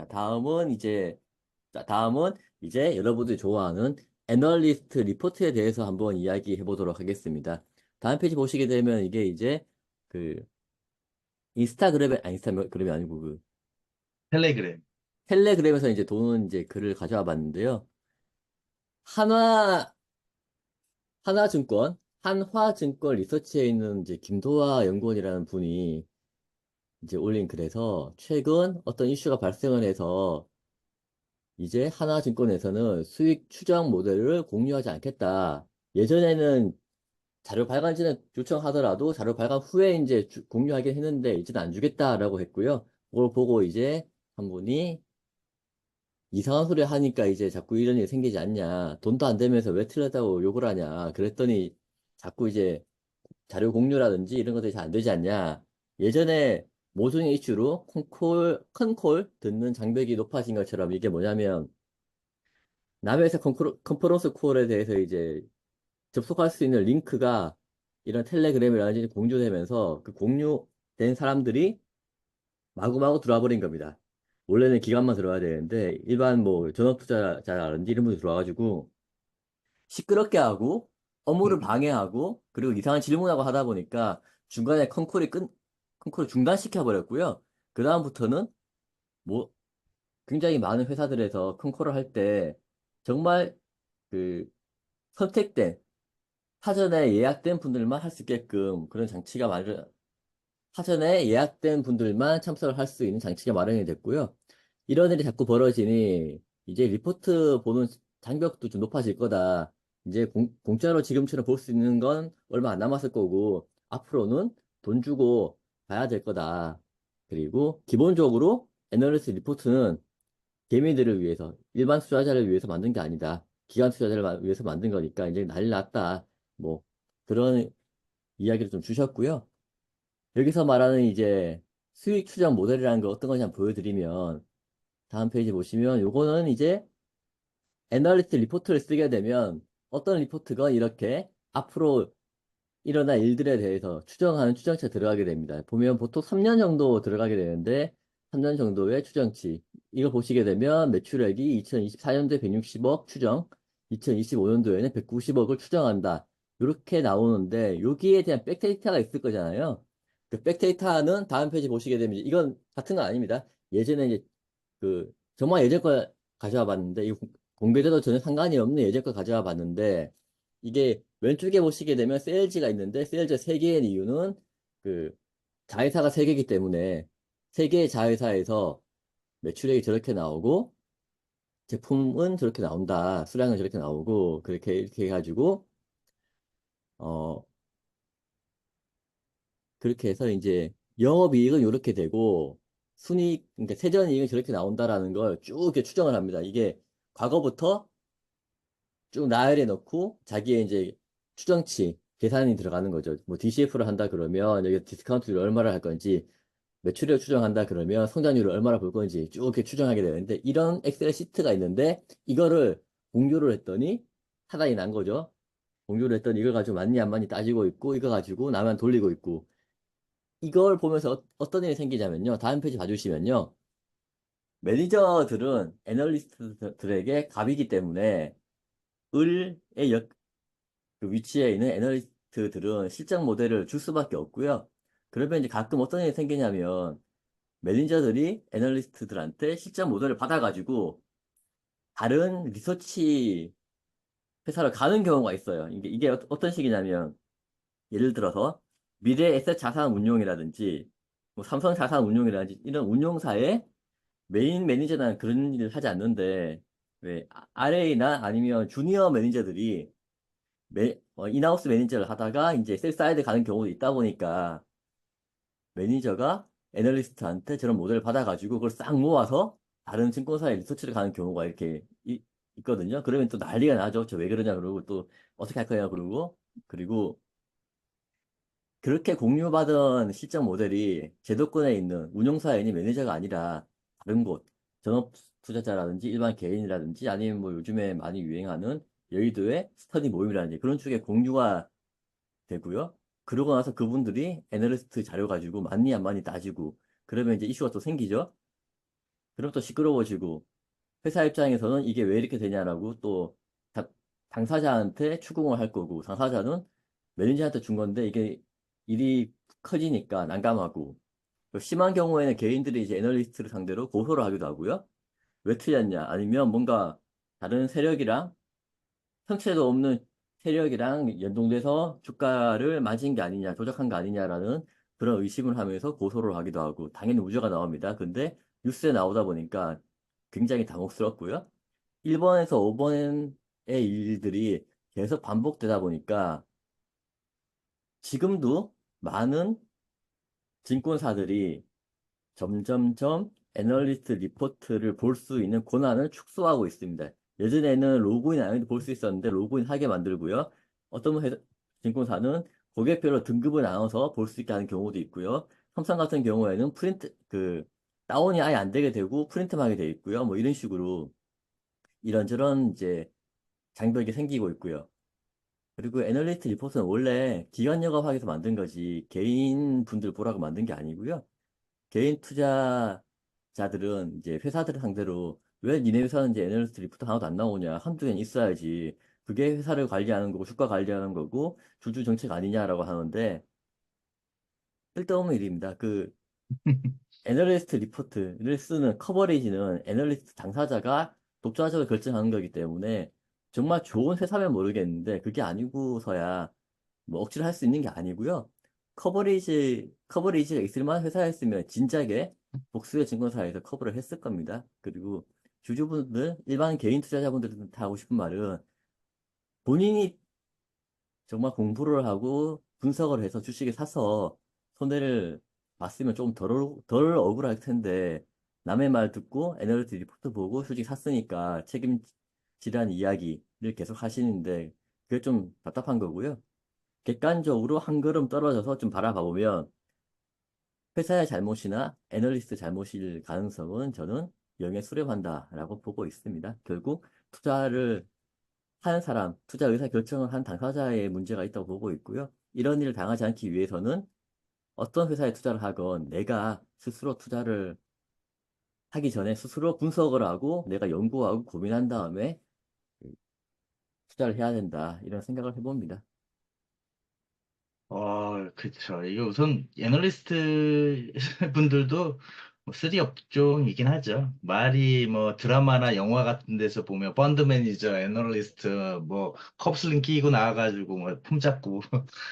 다음은 이제 여러분들이 좋아하는 애널리스트 리포트에 대해서 한번 이야기해 보도록 하겠습니다. 다음 페이지 보시게 되면 이게 이제 그 인스타그램이 아니고 그 텔레그램. 텔레그램에서 이제 도는 이제 글을 가져와 봤는데요. 한화 한화증권 리서치에 있는 이제 김도하 연구원이라는 분이 이제 올린 글에서 최근 어떤 이슈가 발생을 해서 이제 하나증권에서는 수익 추정 모델을 공유하지 않겠다. 예전에는 자료 발간 전에 요청하더라도 자료 발간 후에 이제 공유하긴 했는데 이제는 안 주겠다라고 했고요. 그걸 보고 이제 한 분이 이상한 소리 하니까 이제 자꾸 이런 일이 생기지 않냐. 돈도 안 되면서 왜 틀렸다고 욕을 하냐. 그랬더니 자꾸 이제 자료 공유라든지 이런 것들이 잘 안 되지 않냐. 예전에 모종의 이슈로 큰 콜 듣는 장벽이 높아진 것처럼 이게 뭐냐면 남의 회사 컨퍼런스 콜에 대해서 이제 접속할 수 있는 링크가 이런 텔레그램이라든지 공유되면서 그 공유된 사람들이 마구마구 들어와 버린 겁니다. 원래는 기관만 들어와야 되는데 일반 뭐 전업 투자자라든지 이런 분들 들어와가지고 시끄럽게 하고 업무를 음, 방해하고 그리고 이상한 질문하고 하다 보니까 중간에 컨콜을 중단시켜 버렸고요. 그 다음부터는 뭐 굉장히 많은 회사들에서 컨콜을 할 때 정말 그 선택된 사전에 예약된 분들만 할 수 있게끔 그런 장치가 사전에 예약된 분들만 참석을 할 수 있는 장치가 마련이 됐고요. 이런 일이 자꾸 벌어지니 이제 리포트 보는 장벽도 좀 높아질 거다. 이제 공짜로 지금처럼 볼 수 있는 건 얼마 안 남았을 거고 앞으로는 돈 주고 봐야 될 거다. 그리고 기본적으로 애널리스트 리포트는 개미들을 위해서 일반 투자자를 위해서 만든 게 아니다. 기관 투자자를 위해서 만든 거니까 이제 난리 났다. 뭐 그런 이야기를 좀 주셨고요. 여기서 말하는 이제 수익 추정 모델이라는 거 어떤 건지 한번 보여드리면 다음 페이지 보시면 요거는 이제 애널리스트 리포트를 쓰게 되면 어떤 리포트건 이렇게 앞으로 일어날 일들에 대해서 추정하는 추정치가 들어가게 됩니다. 보면 보통 3년 정도 들어가게 되는데 3년 정도의 추정치 이거 보시게 되면 매출액이 2024년도에 160억 추정 2025년도에는 190억을 추정한다. 이렇게 나오는데 여기에 대한 백데이터가 있을 거잖아요. 그 백데이터는 다음 페이지 보시게 되면 이건 같은 건 아닙니다. 예전에 이제 정말 예전 걸 가져와 봤는데 이 공개돼도 전혀 상관이 없는 예전 걸 가져와 봤는데 이게 왼쪽에 보시게 되면 세일즈가 있는데 세일즈 3개의 이유는 그 자회사가 3개이기 때문에 3개의 자회사에서 매출액이 저렇게 나오고 제품은 저렇게 나온다. 수량은 저렇게 나오고 그렇게 이렇게 해가지고 어 그렇게 해서 이제 영업이익은 이렇게 되고 순이익 그러니까 세전이익은 저렇게 나온다라는 걸 쭉 이렇게 추정을 합니다. 이게 과거부터 쭉 나열해 놓고 자기의 이제 추정치 계산이 들어가는 거죠. 뭐 DCF를 한다 그러면 여기 디스카운트를 얼마를 할 건지 매출액 추정한다 그러면 성장률을 얼마나 볼 건지 쭉 이렇게 추정하게 되는데 이런 엑셀 시트가 있는데 이거를 공유를 했더니 사단이 난 거죠. 공유를 했더니 이걸 가지고 맞니 안 맞니 따지고 있고 이거 가지고 나만 돌리고 있고 이걸 보면서 어떤 일이 생기냐면요. 다음 페이지 봐주시면요. 매니저들은 애널리스트들에게 갑이기 때문에 을의 그 위치에 있는 애널리스트들은 실적 모델을 줄 수밖에 없고요. 그러면 이제 가끔 어떤 일이 생기냐면 매니저들이 애널리스트들한테 실적 모델을 받아가지고 다른 리서치 회사를 가는 경우가 있어요. 이게 어떤 식이냐면 예를 들어서 미래 에셋 자산 운용이라든지 뭐 삼성 자산 운용이라든지 이런 운용사의 메인 매니저는 그런 일을 하지 않는데 왜 RA나 아니면 주니어 매니저들이 인하우스 매니저를 하다가 이제 셀 사이드 가는 경우도 있다 보니까 매니저가 애널리스트한테 저런 모델을 받아가지고 그걸 싹 모아서 다른 증권사에 리서치를 가는 경우가 이렇게 있거든요. 그러면 또 난리가 나죠. 저 왜 그러냐 그러고 또 어떻게 할 거냐 그러고 그리고 그렇게 공유받은 실적 모델이 제도권에 있는 운용사이니 매니저가 아니라 다른 곳 전업 투자자라든지 일반 개인이라든지 아니면 뭐 요즘에 많이 유행하는 여의도의 스터디 모임이라든지 그런 쪽에 공유가 되고요. 그러고 나서 그분들이 애널리스트 자료 가지고 맞니 안 맞니 따지고 그러면 이제 이슈가 또 생기죠. 그럼 또 시끄러워지고 회사 입장에서는 이게 왜 이렇게 되냐라고 또 다- 당사자한테 추궁을 할 거고 당사자는 매니저한테 준 건데 이게 일이 커지니까 난감하고 또 심한 경우에는 개인들이 이제 애널리스트를 상대로 고소를 하기도 하고요. 왜 틀렸냐? 아니면 뭔가 다른 세력이랑 형체도 없는 세력이랑 연동돼서 주가를 맞은 게 아니냐, 조작한 거 아니냐라는 그런 의심을 하면서 고소를 하기도 하고 당연히 무죄가 나옵니다. 근데 뉴스에 나오다 보니까 굉장히 당혹스럽고요. 1번에서 5번의 일들이 계속 반복되다 보니까 지금도 많은 증권사들이 점점점 애널리스트 리포트를 볼 수 있는 권한을 축소하고 있습니다. 예전에는 로그인 안 해도 볼 수 있었는데 로그인 하게 만들고요. 어떤 증권사는 고객별로 등급을 나눠서 볼 수 있게 하는 경우도 있고요. 삼성 같은 경우에는 다운이 아예 안 되게 되고 프린트만 하게 돼 있고요. 뭐 이런 식으로 이런저런 이제 장벽이 생기고 있고요. 그리고 애널리스트 리포트는 원래 기관 영업하기 위해서 만든 거지 개인 분들 보라고 만든 게 아니고요. 개인 투자자들은 이제 회사들 상대로 왜 니네 회사는 이제 애널리스트 리포트 하나도 안 나오냐, 한두 개는 있어야지. 그게 회사를 관리하는 거고, 주가 관리하는 거고, 주주 정책 아니냐라고 하는데, 쓸데없는 일입니다. 애널리스트 리포트를 쓰는 커버리지는 애널리스트 당사자가 독자적으로 결정하는 거기 때문에, 정말 좋은 회사면 모르겠는데, 그게 아니고서야 뭐 억지로 할 수 있는 게 아니고요. 커버리지가 있을 만한 회사였으면 진작에 복수의 증권사에서 커버를 했을 겁니다. 그리고 주주분들, 일반 개인 투자자분들은 다 하고 싶은 말은 본인이 정말 공부를 하고 분석을 해서 주식을 사서 손해를 봤으면 좀 덜 억울할 텐데 남의 말 듣고 애널리티 리포트 보고 수직 샀으니까 책임지라는 이야기를 계속 하시는데 그게 좀 답답한 거고요. 객관적으로 한 걸음 떨어져서 좀 바라봐 보면 회사의 잘못이나 애널리스트 잘못일 가능성은 저는 영에 수렴한다라고 보고 있습니다. 결국 투자를 하는 사람, 투자 의사 결정을 한 당사자의 문제가 있다고 보고 있고요. 이런 일을 당하지 않기 위해서는 어떤 회사에 투자를 하건 내가 스스로 투자를 하기 전에 스스로 분석을 하고 내가 연구하고 고민한 다음에 투자를 해야 된다. 이런 생각을 해봅니다. 그쵸. 이게 우선 애널리스트 분들도 뭐 쓰리 업종이긴 하죠. 말이 뭐 드라마나 영화 같은 데서 보면 펀드 매니저, 애널리스트, 뭐 컵슬링 끼고 나와가지고 뭐 품잡고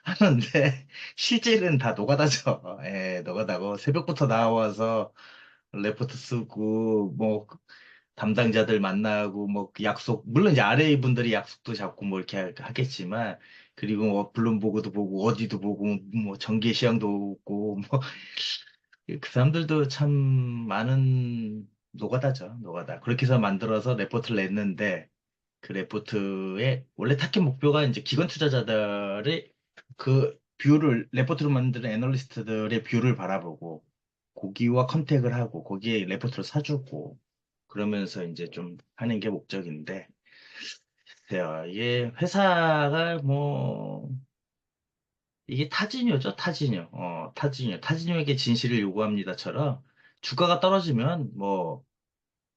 하는데 실제는 다 노가다죠. 예, 노가다고 새벽부터 나와서 레포트 쓰고 뭐 담당자들 만나고 뭐그 약속 물론 이제 아래 분들이 약속도 잡고 뭐 이렇게 하겠지만 그리고 뭐 블룸버그도 보고 어디도 보고 뭐 정기 시황도 보고 뭐 그 사람들도 참 많은 노가다죠 노가다 그렇게 해서 만들어서 레포트를 냈는데 그 레포트의 원래 타겟 목표가 이제 기관 투자자들의 그 뷰를 레포트를 만드는 애널리스트들의 뷰를 바라보고 거기와 컨택을 하고 거기에 레포트를 사주고 그러면서 이제 좀 하는 게 목적인데 글쎄요 이게 회사가 뭐 이게 타지뇨죠 타지뇨 타지뇨에게 진실을 요구합니다처럼 주가가 떨어지면 뭐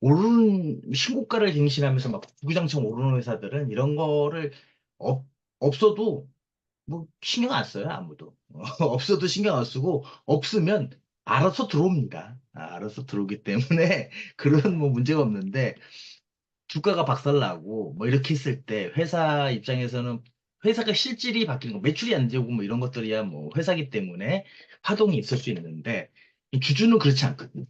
오르는 신고가를 갱신하면서 막 구구장창 오르는 회사들은 이런 거를 없, 없어도 뭐 신경 안 써요 아무도 없어도 신경 안 쓰고 없으면 알아서 들어옵니다 알아서 들어오기 때문에 그런 뭐 문제가 없는데 주가가 박살나고 뭐 이렇게 했을 때 회사 입장에서는 회사가 실질이 바뀌는 거 매출이 안 되고 뭐 이런 것들이야 뭐 회사기 때문에 파동이 있을 수 있는데 이 주주는 그렇지 않거든요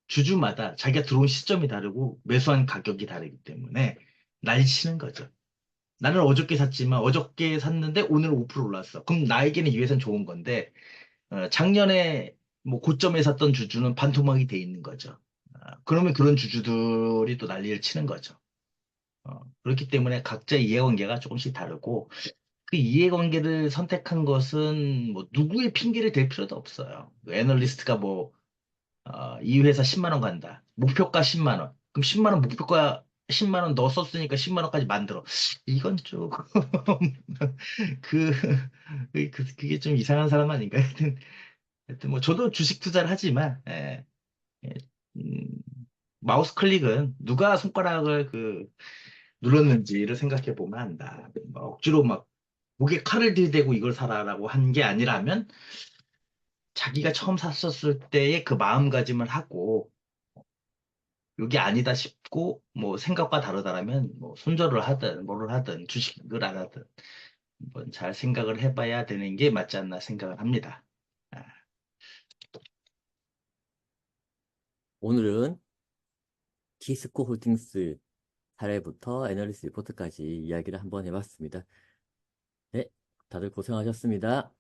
주주마다 자기가 들어온 시점이 다르고 매수한 가격이 다르기 때문에 날치는 거죠. 나는 어저께 샀지만 어저께 샀는데 오늘 5% 올랐어. 그럼 나에게는 이 회사는 좋은 건데 작년에 뭐 고점에 샀던 주주는 반토막이 돼 있는 거죠. 그러면 그런 주주들이 또 난리를 치는 거죠. 그렇기 때문에 각자 이해관계가 조금씩 다르고 그 이해관계를 선택한 것은 뭐 누구의 핑계를 댈 필요도 없어요. 애널리스트가 뭐 이 회사 10만 원 간다. 목표가 10만 원. 그럼 10만 원 목표가 10만 원 너 썼으니까 10만 원까지 만들어. 이건 조금 그, 그게 좀 이상한 사람 아닌가? 하여튼 뭐 저도 주식 투자를 하지만 예, 예, 음, 마우스 클릭은 누가 손가락을 눌렀는지를 생각해 보면 안다. 뭐 억지로 막 목에 칼을 들이대고 이걸 사라라고 한 게 아니라면 자기가 처음 샀었을 때의 그 마음가짐을 하고 이게 아니다 싶고 뭐 생각과 다르다라면 뭐 손절을 하든 뭐를 하든 주식을 안 하든 한번 잘 생각을 해봐야 되는 게 맞지 않나 생각을 합니다. 아, 오늘은 키스코 홀딩스 사례부터 애널리스트 리포트까지 이야기를 한번 해봤습니다. 네, 다들 고생하셨습니다.